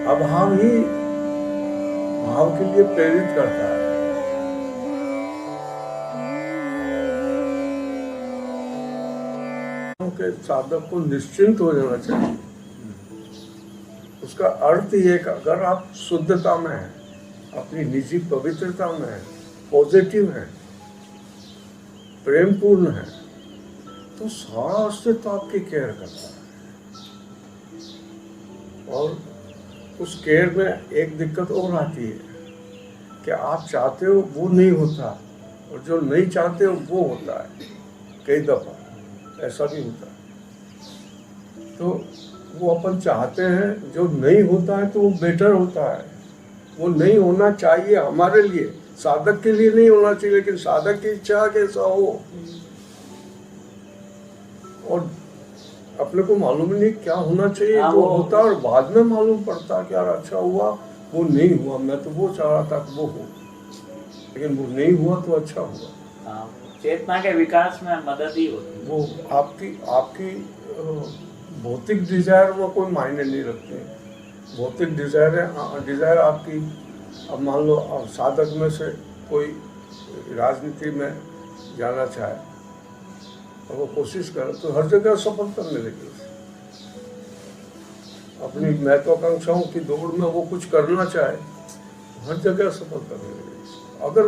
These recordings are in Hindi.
अभाव ही भाव के लिए प्रेरित करता है। के साधक को निश्चिंत हो जाना चाहिए। उसका अर्थ ये कि अगर आप शुद्धता में हैं, अपनी निजी पवित्रता में हैं, पॉजिटिव हैं, प्रेमपूर्ण हैं, तो सारा अस्तित्व आपकी केयर करता है। और उस केयर में एक दिक्कत और आती है कि आप चाहते हो वो नहीं होता, और जो नहीं चाहते हो वो होता है। कई दफा ऐसा भी होता है। तो वो अपन चाहते हैं, जो नहीं होता है तो वो बेटर होता है। वो नहीं होना चाहिए हमारे लिए, साधक के लिए नहीं होना चाहिए, लेकिन साधक की इच्छा कैसा हो। और अपने को मालूम नहीं क्या होना चाहिए, वो होता, और बाद में मालूम पड़ता कि यार अच्छा हुआ वो नहीं हुआ, मैं तो वो चाह रहा था कि वो हो, लेकिन वो नहीं हुआ तो अच्छा हुआ। चेतना के विकास में मदद ही होती है। वो आपकी भौतिक डिजायर में कोई मायने नहीं रखते। भौतिक डिजायर आपकी, अब मान लो अब साधक में से कोई राजनीति में जाना चाहे और वो कोशिश करे तो हर जगह सफलता मिलेगी। अपनी महत्वाकांक्षाओं की दौड़ में वो कुछ करना चाहे, हर जगह सफलता मिलेगी। अगर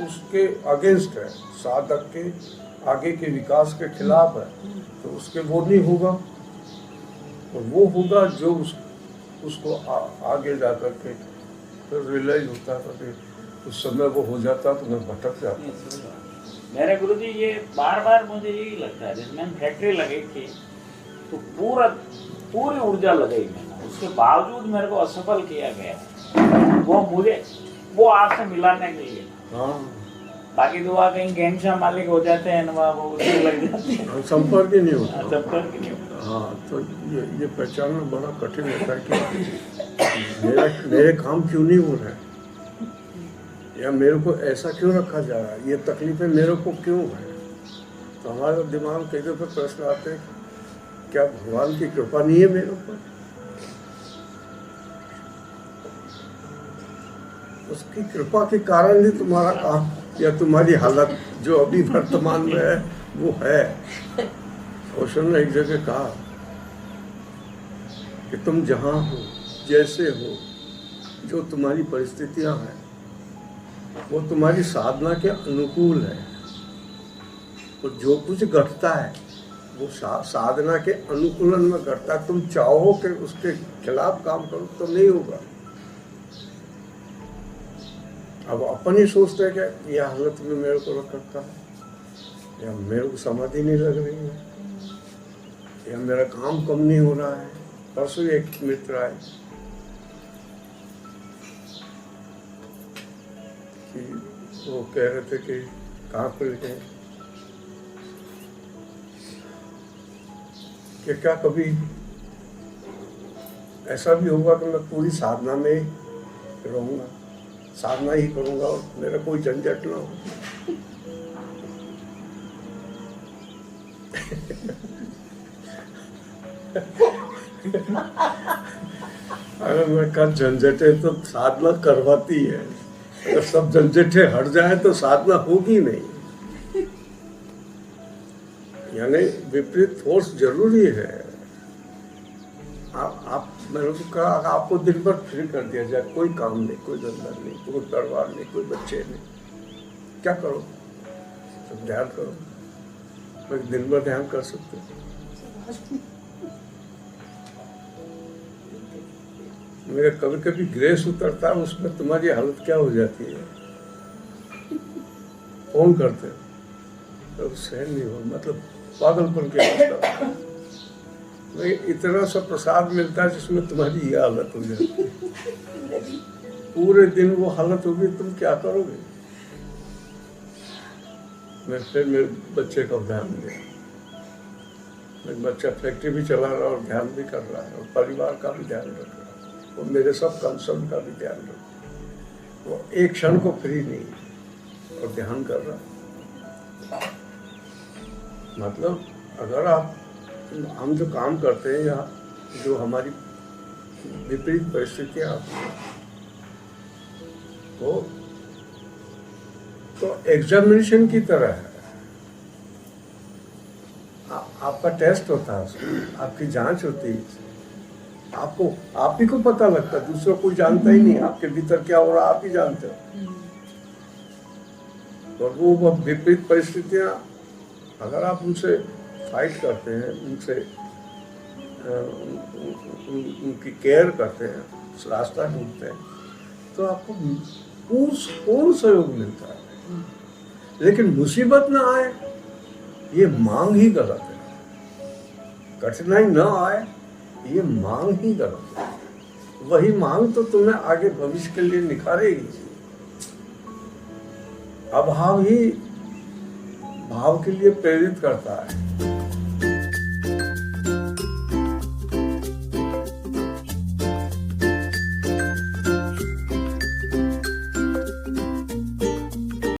उसके अगेंस्ट है, साधक के आगे के विकास के खिलाफ है, तो उसके वो नहीं होगा। और वो होगा जो उसको आगे जा कर के फिर रियलाइज होता है कि उस समय वो हो जाता तो मैं भटक जाता। मेरे गुरुजी ये बार बार मुझे यही लगता है, जिसमें फैक्ट्री लगी थी तो पूरी ऊर्जा लगाई मैंने, उसके बावजूद मेरे को असफल किया गया। वो आपसे मिलाने के लिए। बाकी दुआ कहीं गैंगशा मालिक हो जाते हैं ना, वो उससे लग जाते हैं, संपर्क ही नहीं होता। संपर्क ही नहीं होता। हाँ, तो ये पहचानना बड़ा कठिन होता है कि मेरे काम क्यों नहीं हो रहे हैं, या मेरे को ऐसा क्यों रखा जा रहा है, ये तकलीफें मेरे को क्यों है। तो हमारा दिमाग कई दफे प्रश्न आते हैं, क्या भगवान की कृपा नहीं है मेरे ऊपर? उसकी कृपा के कारण ही तुम्हारा काम या तुम्हारी हालत जो अभी वर्तमान में है वो है। ओशो ने एक जगह कहा कि तुम जहाँ हो, जैसे हो, जो तुम्हारी परिस्थितियां हैं वो तुम्हारी साधना के अनुकूल है। और जो कुछ घटता है वो साधना के अनुकूलन में घटता है। तुम चाहो कि उसके खिलाफ काम करो तो नहीं होगा। अब अपन ही सोचते हैं कि यह हालत में मेरे को रखा है, या मेरे को समाधि नहीं लग रही है, या मेरा काम कम नहीं हो रहा है। परसों एक मित्र आए कि वो कह रहे थे कि कहाँ पर गए, कि क्या कभी ऐसा भी होगा कि मैं पूरी साधना में रहूँगा, साधना ही करूँगा और मेरा कोई झंझट ना हो। अगर मैं कल झंझटे तो साधना करवाती है, अगर सब झंझटे हट जाए तो साधना होगी नहीं। यानी विपरीत फोर्स जरूरी है। आप मैंने तो कहा आपको दिन भर फ्री कर दिया जाए, कोई काम नहीं, कोई धंधा नहीं, कोई परिवार नहीं, कोई बच्चे नहीं, क्या करो? सब ध्यान करो। मैं दिन भर ध्यान कर सकते हो। मेरे कभी कभी ग्रेस उतरता है, उसमें तुम्हारी हालत क्या हो जाती है। फोन करते हो तो सहन नहीं हो, मतलब पागलपन के लगता। इतना सा प्रसाद मिलता है जिसमें तुम्हारी ये हालत हो जाती है। पूरे दिन वो हालत होगी, तुम क्या करोगे? मैं फिर मेरे बच्चे का ध्यान दिया। मेरा बच्चा फैक्ट्री भी चला रहा और ध्यान भी कर रहा है, और परिवार का भी ध्यान रख रहा है, और मेरे सब कंसर्न का भी ध्यान रख रहा है। वो एक क्षण को फ्री नहीं और ध्यान कर रहा है। मतलब अगर हम जो काम करते हैं या जो हमारी विपरीत परिस्थितियां आती हैं तो एग्जामिनेशन की तरह है। आपका टेस्ट होता है, उसमें आपकी जांच होती है, आपको आप ही को पता लगता है, दूसरा कोई जानता ही नहीं आपके भीतर क्या हो रहा, आप ही जानते हो। और वो विपरीत परिस्थितियां अगर आप उनसे फाइट करते हैं, उनसे उनकी केयर करते हैं, उस रास्ता ढूंढते हैं, तो आपको पूर्ण सहयोग मिलता है। लेकिन मुसीबत ना आए ये मांग ही गलत है, कठिनाई ना आए ये मांग ही गलत है। वही मांग तो तुम्हें आगे भविष्य के लिए निखारेगी। अभाव ही भाव के लिए प्रेरित करता है।